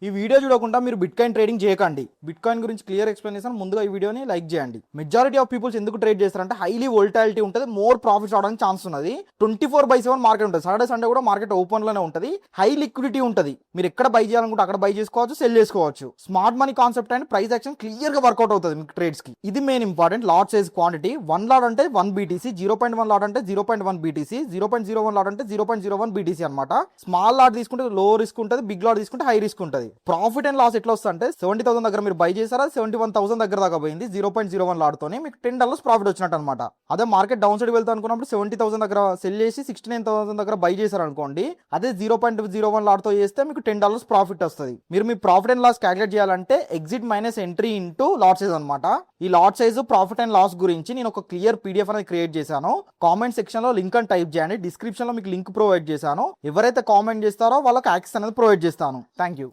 ఈ వీడియో చూడకుండా మీరు బిట్ కాయిన్ ట్రేడింగ్ చేయకండి. బిట్ కాయిన్ గురించి క్లియర్ ఎక్స్ప్లెనేషన్ ముందుగా ఈ వీడియోని లైక్ చేయండి. మెజారిటీ ఆఫ్ పీపుల్స్ ఎందుకు ట్రేడ్ చేస్తారంటే హైలీ వోల్టాలిటీ ఉంటుంది, మోర్ ప్రాఫిట్స్ రావడానికి ఛాన్స్ ఉన్నది. 24/7 మార్కెట్ ఉంటుంది. సాటర్డే సండే కూడా మార్కెట్ ఓపెన్ లోనే ఉంటుంది. హై లిక్విడిటీ ఉంటుంది. మీరు ఎక్కడ బై చేయాలనుకుంటే అక్కడ బై చేసుకోవచ్చు, సెల్ చేసుకోవచ్చు. Smart money concept and price action clear గా వర్కౌట్ అవుతుంది మీకు ట్రేడ్స్ కి. ఇది main important. Lot size quantity 1 lot అంటే 1 BTC, 0.1 లాట్ అంటే 0.1 BTC, 0.01 లాట్ అంటే 0.01 BTC అనమాట. స్మాల్ లాట్ తీసుకుంటే లో రిస్క్ ఉంటుంది, బిగ్ లాట్ తీసుకుంటే హై రిస్క్ ఉంటుంది. ప్రాఫిట్ అండ్ లాస్ ఎట్లా వస్తుంది అంటే 70,000 దగ్గర మీరు బై చేశారా, 71,000 దగ్గర దాకా పోయింది. 0.01 లాట్తోనే మీకు $10 ప్రాఫిట్ వచ్చినట్టు అనమాట. అదే మార్కెట్ డౌన్ సైడ్ వెళ్తా అనుకున్నప్పుడు 70,000 దగ్గర సెల్ చేసి 69,000 దగ్గర బై చేశారు అనుకోండి, అదే 0.01 లాట్తో చేస్తే మీకు $10 ప్రాఫిట్ వస్తుంది. మీరు మీ ప్రాఫిట్ అండ్ లాస్ క్యాలిక్యులేట్ చేయాలంటే exit minus entry into lot size అనమాట. ఈ lot size profit and loss గురించి నేను ఒక క్లియర్ PDF అనేది క్రియేట్ చేశాను. కామెంట్ సెక్షన్ లో లింక్ అని టైప్ చేయండి. డిస్క్రిప్షన్ లో మీకు లింక్ ప్రొవైడ్ చేశాను. ఎవరైతే కామెంట్ చేస్తారో వాళ్ళకి యాక్సెస్ అనేది ప్రొవైడ్ చేస్తాను. Thank you.